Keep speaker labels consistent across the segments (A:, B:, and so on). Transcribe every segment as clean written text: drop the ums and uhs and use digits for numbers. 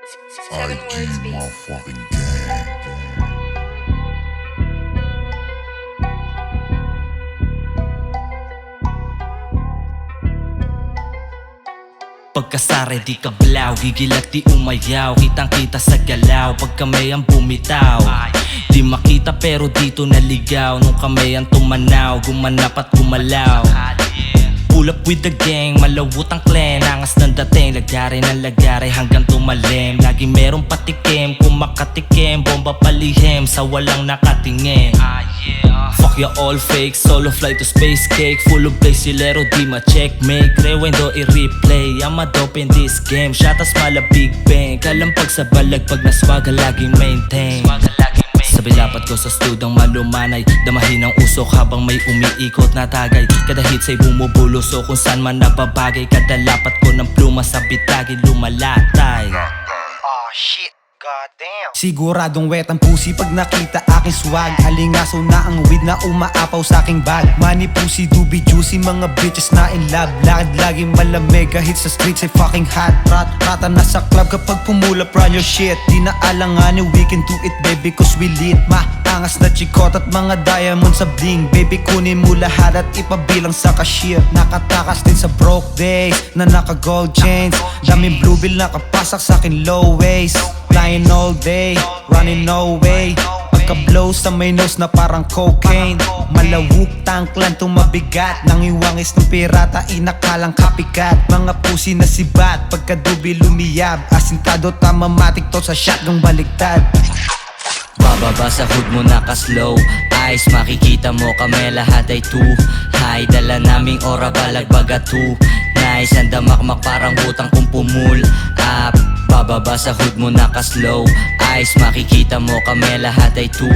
A: Seven words beat.
B: Motherfucking gang.
C: Pagkasare di ka blaw, gigilat di umayaw. Kitang kita sa galaw, pag kamay ang bumitaw. Di makita pero dito naligaw. Nung kamay ang tumanaw, gumanap at gumalaw. Pull up with the gang, malawot ang clan. Angas ng dating, lagari ng lagari hanggang tumalim. Lagi merong patikim, kung makatikim. Bomba palihim, sa walang nakatingin. Fuck ya all fake, solo flight to space cake. Full of play, silero di ma-checkmate. Rewind o i-replay, I'm a dope in this game. Shatas mala big bang, kalampag sa balag. Pag naswaga laging maintain. Sa bilapat ko sa studang malumanay, damahin ang usok habang may umiikot na tagay. Kada hits ay bumubuloso kung saan man nababagay. Kada lapat ko ng pluma sa bitagi lumalatay.
D: Oh shit, goddamn.
E: Siguradong wet ang pusi pag nakita aking swag. Alingaso na ang weed na umaapaw sa aking bag. Money pusi, doobie juicy, mga bitches na in love. Lakad lagi malamig, kahit sa streets ay fucking hot. Rata na sa club kapag pumulap, run your shit. Di na alanganin, we can do it baby cause we lit. Maangas na chikot at mga diamond sa bling. Baby kunin mo lahat at ipabilang sa cashier. Nakatakas din sa broke days na naka gold chains. Daming blue bill nakapasak sa akin low waist. Flying all day, running no way. Pagka-blow sa may nose na parang cocaine. Malawuk tangklan tumabigat. Nang iwangis ng pirata, inakalang kapikat. Mga pusi na sibat, pagka-dubi lumiyab. Asintado tamamatik to sa shotgang baliktad.
C: Bababa sa hood mo naka-slow eyes, makikita mo kami lahat ay too high. Dala naming ora balagbaga too nice. Ang damakmak parang hutang kung pumul up. Bababa sa hood mo naka-slow eyes, makikita mo kami lahat ay too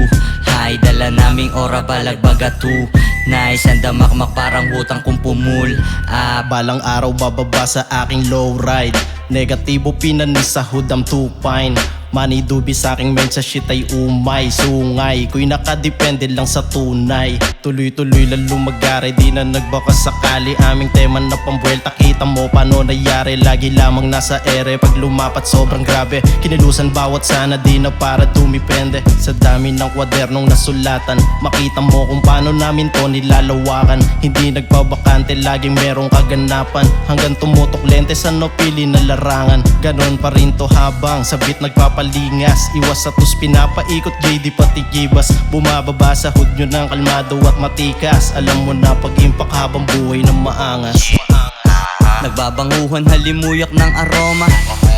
C: high. Dala naming ora balagbaga too nice. Ang damakmak parang hutang kung pumul up.
F: Balang araw bababa sa aking low ride. Negatibo pinanis sa hood I'm too fine. Money dubi sa aking men sa shit ay umay. Sungay, ko'y nakadepende lang sa tunay. Tuloy-tuloy lang lumagari, di na nagbaka sakali. Aming tema na pambuelta, kita mo paano nangyari. Lagi lamang nasa ere, pag lumapat sobrang grabe. Kinilusan bawat sana, di na para dumipende. Sa dami ng kwadernong nasulatan, makita mo kung paano namin to nilalawakan. Hindi nagbabakante, laging merong kaganapan. Hanggang tumutok lente sa napili na larangan. Ganon pa rin to habang sabit nagpapalingas. Iwas sa tus pinapaikot, JD pati gibas. Bumababa sa hood nyo ng kalmado at matikas. Alam mo na pag-impact habang buhay ng maangas.
C: Nagbabanguhan halimuyak ng aroma,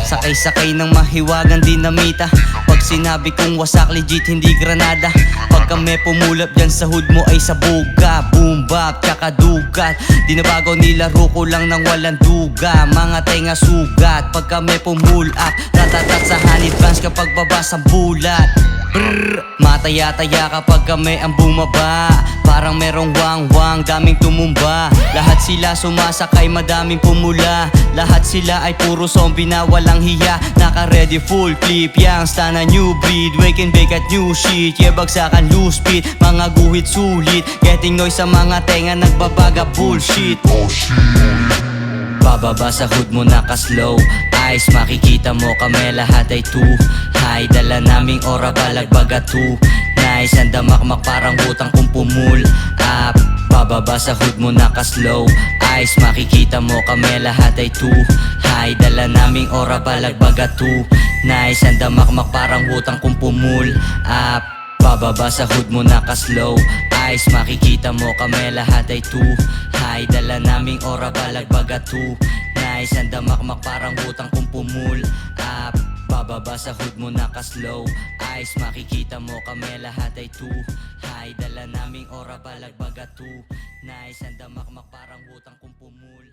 C: sakay-sakay ng mahiwagang dinamita. Pag sinabi kong wasak legit hindi granada. Pag kami pumulap dyan sa hood mo ay sabuga. Boom bap tsaka dugat. Di na bago nilaro ko lang ng walang duga. Mga tenga sugat pag kami pumulap. Ratatat sa honey fans kapag baba sa bulat. Brrr, mataya-taya kapag kami ang bumaba. Parang merong wang-wang, daming tumumba. Lahat sila sumasakay, madaming pumula. Lahat sila ay puro zombie na walang hiya. Naka-ready full clip, youngsta na new breed. Wake and bake at new shit, yeah bagsakan loose beat. Mga guhit sulit, getting noise sa mga tenga. Nagbabaga bullshit. Bababa sa hood mo naka-slow eyes, makikita mo kami lahat ay too high. Dala naming ora balagbaga too nice. Ang damakmak parang hutang kung pumul up. Bababa sa hood mo naka-slow eyes, makikita mo kami lahat ay too high. Dala naming ora balagbaga too nice. Ang damakmak parang hutang kung pumul up. Bababa sa hood mo naka-slow eyes, makikita mo kami lahat ay too high. Dala naming ora balagbaga too nice. Ang damakmak parang hutang kung pumul up. Bababa sa hood mo naka-slow eyes, makikita mo kami lahat ay too high. Dala naming ora balagbaga too nice. Ang damakmak parang hutang kung pumul